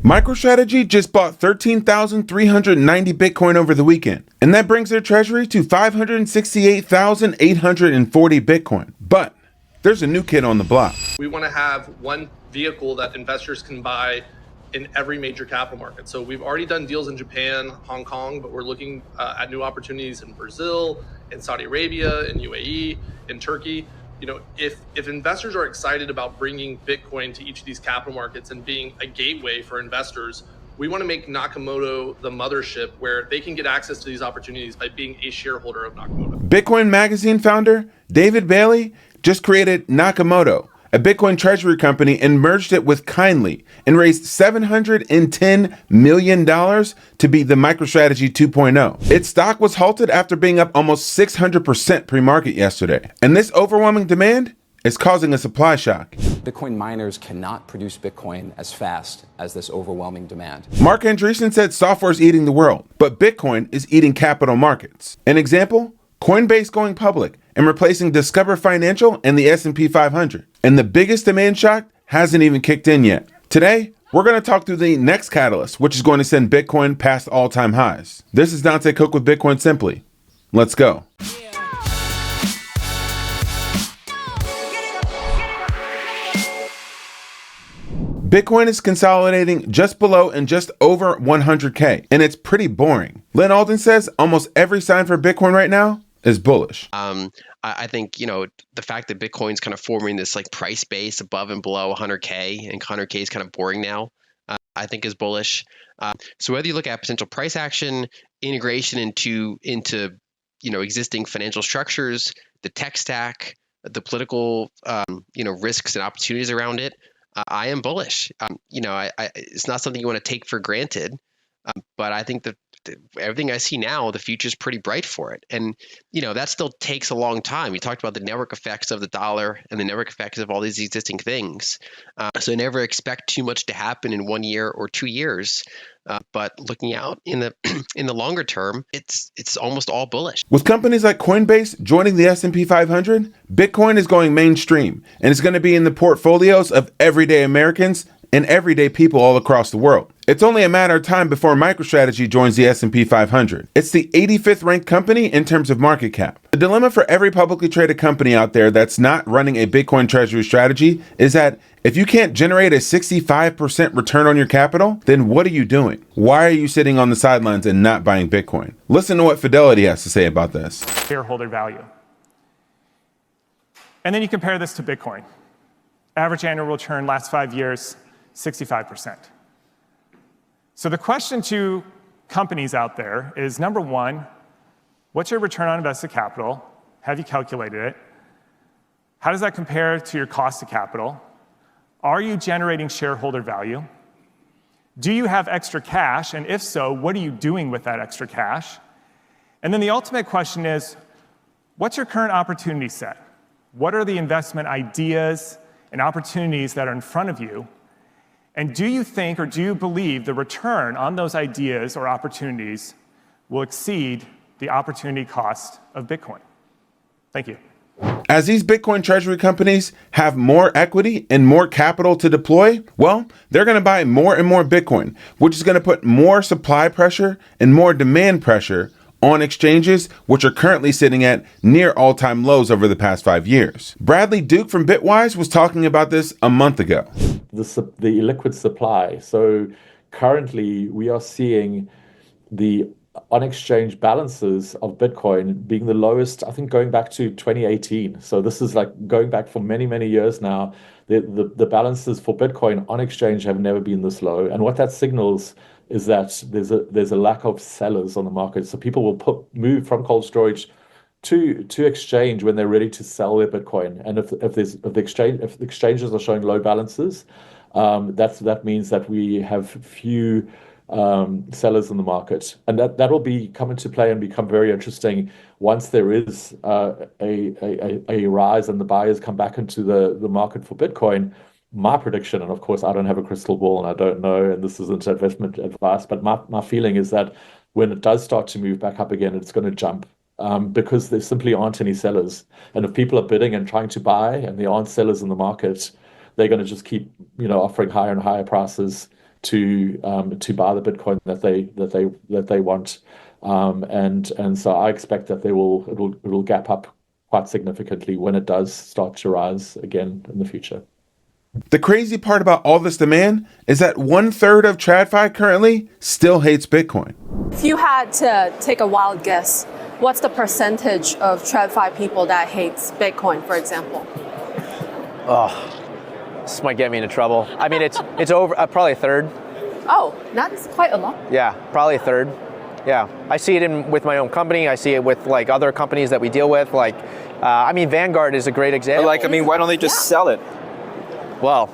MicroStrategy just bought 13,390 Bitcoin over the weekend, and that brings their treasury to 568,840 Bitcoin. But there's a new kid on the block. We want to have one vehicle that investors can buy in every major capital market. So we've already done deals in Japan, Hong Kong, but we're looking at new opportunities in Brazil, in Saudi Arabia, in UAE, in Turkey. You know, if investors are excited about bringing Bitcoin to each of these capital markets and being a gateway for investors, we want to make Nakamoto the mothership where they can get access to these opportunities by being a shareholder of Nakamoto. Bitcoin Magazine founder David Bailey just created Nakamoto, a Bitcoin treasury company, and merged it with Kindly and raised $710 million to be the MicroStrategy 2.0. Its stock was halted after being up almost 600% pre-market yesterday. And this overwhelming demand is causing a supply shock. Bitcoin miners cannot produce Bitcoin as fast as this overwhelming demand. Mark Andreessen said software is eating the world, but Bitcoin is eating capital markets. An example? Coinbase going public and replacing Discover Financial and the S&P 500. And the biggest demand shock hasn't even kicked in yet. Today, we're going to talk through the next catalyst, which is going to send Bitcoin past all-time highs. This is Dante Cook with Bitcoin Simply. Let's go. Bitcoin is consolidating just below and just over 100K, and it's pretty boring. Ledn says almost every sign for Bitcoin right now is bullish. I think, you know, the fact that Bitcoin's kind of forming this like price base above and below 100K, and 100K is kind of boring now, I think is bullish. So whether you look at potential price action, integration into you know, existing financial structures, the tech stack, the political risks and opportunities around it, I am bullish. You know, it's not something you want to take for granted, but I think that everything I see now, the future is pretty bright for it. And, you know, that still takes a long time. We talked about the network effects of the dollar and the network effects of all these existing things. So never expect too much to happen in 1 year or 2 years. But looking out in the in the longer term, it's almost all bullish. With companies like Coinbase joining the S&P 500, Bitcoin is going mainstream, and it's going to be in the portfolios of everyday Americans and everyday people all across the world. It's only a matter of time before MicroStrategy joins the S&P 500. It's the 85th ranked company in terms of market cap. The dilemma for every publicly traded company out there that's not running a Bitcoin treasury strategy is that if you can't generate a 65% return on your capital, then what are you doing? Why are you sitting on the sidelines and not buying Bitcoin? Listen to what Fidelity has to say about this. Shareholder value. And then you compare this to Bitcoin. Average annual return last 5 years, 65%. So the question to companies out there is, number one, what's your return on invested capital? Have you calculated it? How does that compare to your cost of capital? Are you generating shareholder value? Do you have extra cash? And if so, what are you doing with that extra cash? And then the ultimate question is, what's your current opportunity set? What are the investment ideas and opportunities that are in front of you? And do you think or do you believe the return on those ideas or opportunities will exceed the opportunity cost of Bitcoin? Thank you. As these Bitcoin treasury companies have more equity and more capital to deploy, well, they're going to buy more and more Bitcoin, which is going to put more supply pressure and more demand pressure on exchanges, which are currently sitting at near all-time lows over the past 5 years. Bradley Duke from Bitwise was talking about this a month ago. The illiquid supply. So currently we are seeing the on-exchange balances of Bitcoin being the lowest, I think, going back to 2018. So this is like going back for many, many years now. The balances for Bitcoin on exchange have never been this low. And what that signals is that there's a lack of sellers on the market. So people will move from cold storage to exchange when they're ready to sell their Bitcoin. And if the exchanges are showing low balances, that means that we have few sellers in the market, and that will come into play and become very interesting once there is a rise and the buyers come back into the market for Bitcoin. My prediction, and of course I don't have a crystal ball and I don't know, and this isn't investment advice, but my feeling is that when it does start to move back up again, it's going to jump because there simply aren't any sellers. And if people are bidding and trying to buy and there aren't sellers in the market, they're going to just keep offering higher and higher prices to buy the Bitcoin that they want, and so I expect that it'll gap up quite significantly when it does start to rise again in the future. The crazy part about all this demand is that 1/3 of TradFi currently still hates Bitcoin. If you had to take a wild guess, what's the percentage of TradFi people that hates Bitcoin, for example? This might get me into trouble. I mean, it's over probably a third. Oh, that's quite a lot. Yeah, probably a third. Yeah, I see it with my own company. I see it with like other companies that we deal with. Like, I mean, Vanguard is a great example. Like, I mean, why don't they just sell it? Well,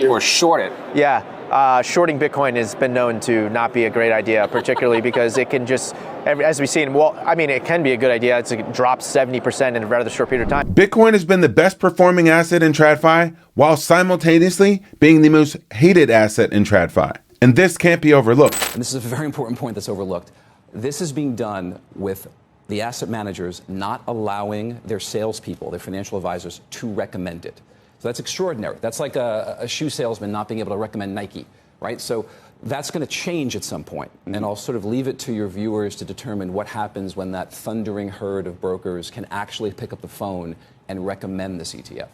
Or short it? yeah, shorting Bitcoin has been known to not be a great idea, particularly because it can just, as we've seen, well, I mean, it can be a good idea. It drops 70% in a rather short period of time. Bitcoin has been the best performing asset in TradFi, while simultaneously being the most hated asset in TradFi. And this can't be overlooked. And this is a very important point that's overlooked. This is being done with the asset managers not allowing their salespeople, their financial advisors, to recommend it. So that's extraordinary. That's like a shoe salesman not being able to recommend Nike, right? So that's going to change at some point. And I'll sort of leave it to your viewers to determine what happens when that thundering herd of brokers can actually pick up the phone and recommend this ETF.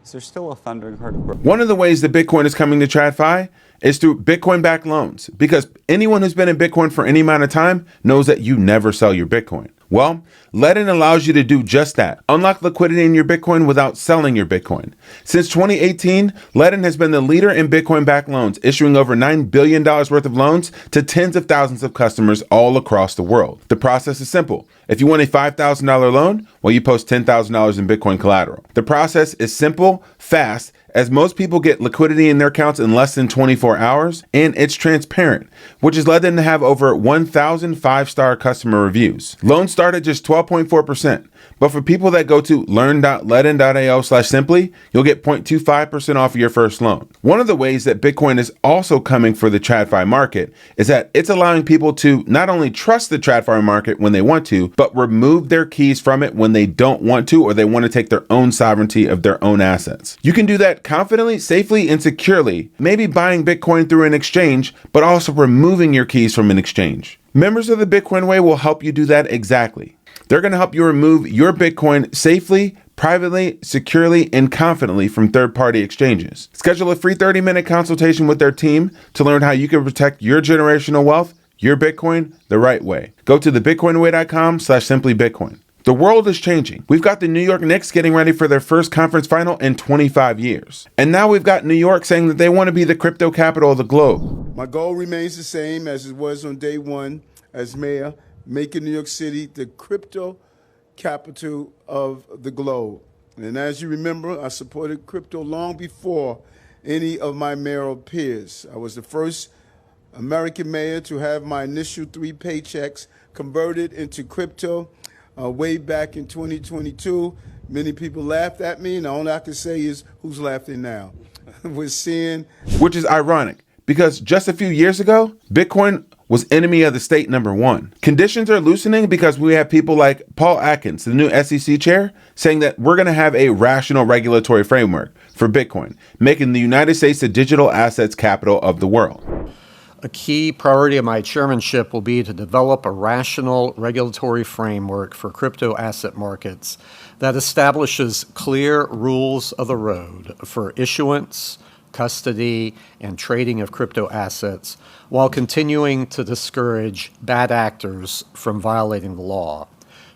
Is there still a thundering herd of brokers? One of the ways that Bitcoin is coming to TradFi is through Bitcoin-backed loans, because anyone who's been in Bitcoin for any amount of time knows that you never sell your Bitcoin. Well, Ledn allows you to do just that. Unlock liquidity in your Bitcoin without selling your Bitcoin. Since 2018, Ledn has been the leader in Bitcoin-backed loans, issuing over $9 billion worth of loans to tens of thousands of customers all across the world. The process is simple. If you want a $5,000 loan, well, you post $10,000 in Bitcoin collateral. The process is simple, fast, as most people get liquidity in their accounts in less than 24 hours, and it's transparent, which has led them to have over 1,000 five-star customer reviews. Loans start at just 12.4%, but for people that go to learn.ledn.io/simply, you'll get 0.25% off your first loan. One of the ways that Bitcoin is also coming for the TradFi market is that it's allowing people to not only trust the TradFi market when they want to, but remove their keys from it when they don't want to, or they want to take their own sovereignty of their own assets. You can do that confidently, safely, and securely, maybe buying Bitcoin through an exchange, but also removing your keys from an exchange. Members of the Bitcoin Way will help you do that exactly. They're going to help you remove your Bitcoin safely, privately, securely, and confidently from third-party exchanges. Schedule a free 30-minute consultation with their team to learn how you can protect your generational wealth, your Bitcoin, the right way. Go to thebitcoinway.com/simplybitcoin. The world is changing. We've got the New York Knicks getting ready for their first conference final in 25 years. And now we've got New York saying that they want to be the crypto capital of the globe. My goal remains the same as it was on day one as mayor, making New York City the crypto capital of the globe. And as you remember, I supported crypto long before any of my mayoral peers. I was the first American mayor to have my initial 3 paychecks converted into crypto. Way back in 2022, many people laughed at me, and all I can say is, who's laughing now? We're seeing... Which is ironic, because just a few years ago, Bitcoin was enemy of the state #1. Conditions are loosening because we have people like Paul Atkins, the new SEC chair, saying that we're going to have a rational regulatory framework for Bitcoin, making the United States the digital assets capital of the world. A key priority of my chairmanship will be to develop a rational regulatory framework for crypto asset markets that establishes clear rules of the road for issuance, custody, and trading of crypto assets, while continuing to discourage bad actors from violating the law.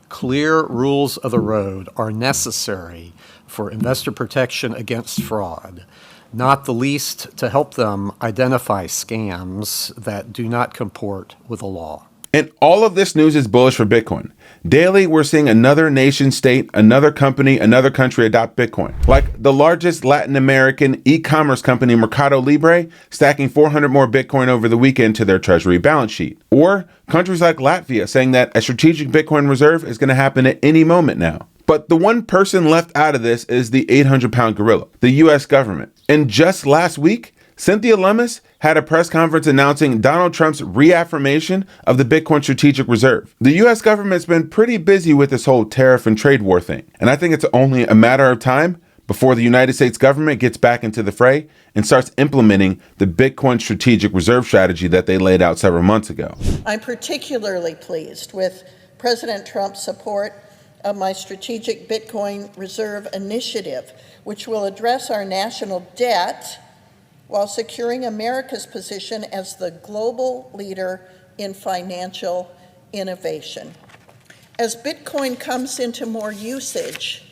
Clear rules of the road are necessary for investor protection against fraud, not the least to help them identify scams that do not comport with the law. And all of this news is bullish for Bitcoin. Daily, we're seeing another nation state, another company, another country adopt Bitcoin. Like the largest Latin American e-commerce company, Mercado Libre, stacking 400 more Bitcoin over the weekend to their treasury balance sheet. Or countries like Latvia saying that a strategic Bitcoin reserve is going to happen at any moment now. But the one person left out of this is the 800-pound gorilla, the U.S. government. And just last week, Cynthia Lummis had a press conference announcing Donald Trump's reaffirmation of the Bitcoin Strategic Reserve. The U.S. government's been pretty busy with this whole tariff and trade war thing, and I think it's only a matter of time before the United States government gets back into the fray and starts implementing the Bitcoin strategic reserve strategy that they laid out several months ago. I'm particularly pleased with President Trump's support of my strategic Bitcoin reserve initiative, which will address our national debt while securing America's position as the global leader in financial innovation. As Bitcoin comes into more usage,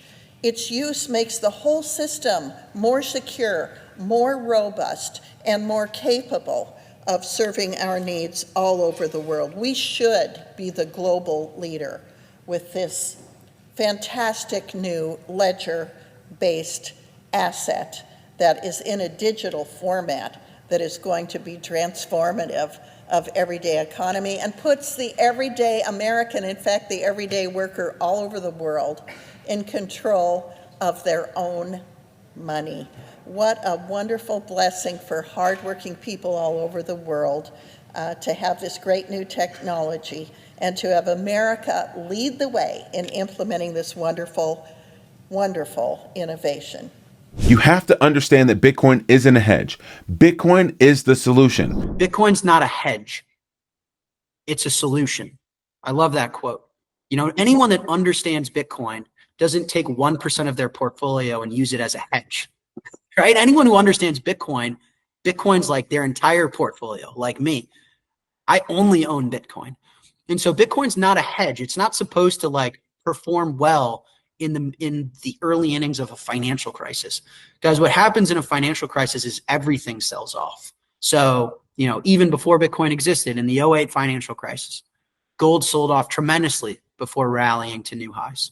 its use makes the whole system more secure, more robust, and more capable of serving our needs all over the world. We should be the global leader with this fantastic new ledger-based asset that is in a digital format that is going to be transformative of everyday economy and puts the everyday American, in fact, the everyday worker all over the world in control of their own money. What a wonderful blessing for hardworking people all over the world to have this great new technology and to have America lead the way in implementing this wonderful, wonderful innovation. You have to understand that Bitcoin isn't a hedge. Bitcoin is the solution. Bitcoin's not a hedge. It's a solution. I love that quote. You know, anyone that understands Bitcoin doesn't take 1% of their portfolio and use it as a hedge, right? Anyone who understands Bitcoin, Bitcoin's like their entire portfolio, like me. I only own Bitcoin. And so Bitcoin's not a hedge. It's not supposed to like perform well in the early innings of a financial crisis. Guys, what happens in a financial crisis is everything sells off. So, you know, even before Bitcoin existed in the 08 financial crisis, gold sold off tremendously before rallying to new highs.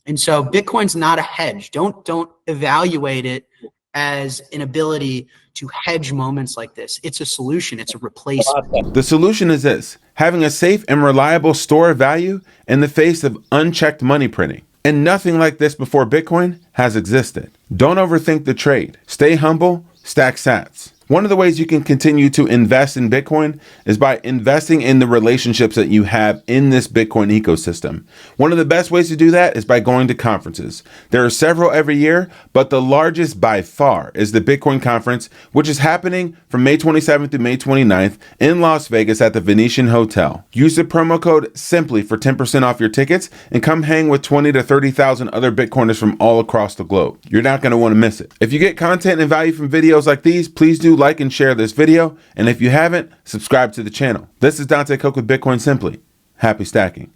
And so Bitcoin's not a hedge. Don't evaluate it as an ability to hedge moments like this. It's a solution. It's a replacement. The solution is this: having a safe and reliable store of value in the face of unchecked money printing. And nothing like this before Bitcoin has existed. Don't overthink the trade. Stay humble, stack sats. One of the ways you can continue to invest in Bitcoin is by investing in the relationships that you have in this Bitcoin ecosystem. One of the best ways to do that is by going to conferences. There are several every year, but the largest by far is the Bitcoin conference, which is happening from May 27th to May 29th in Las Vegas at the Venetian Hotel. Use the promo code SIMPLY for 10% off your tickets and come hang with 20 to 30,000 other Bitcoiners from all across the globe. You're not going to want to miss it. If you get content and value from videos like these, please do like and share this video. And if you haven't, subscribe to the channel. This is Dante Cook with Bitcoin Simply. Happy stacking.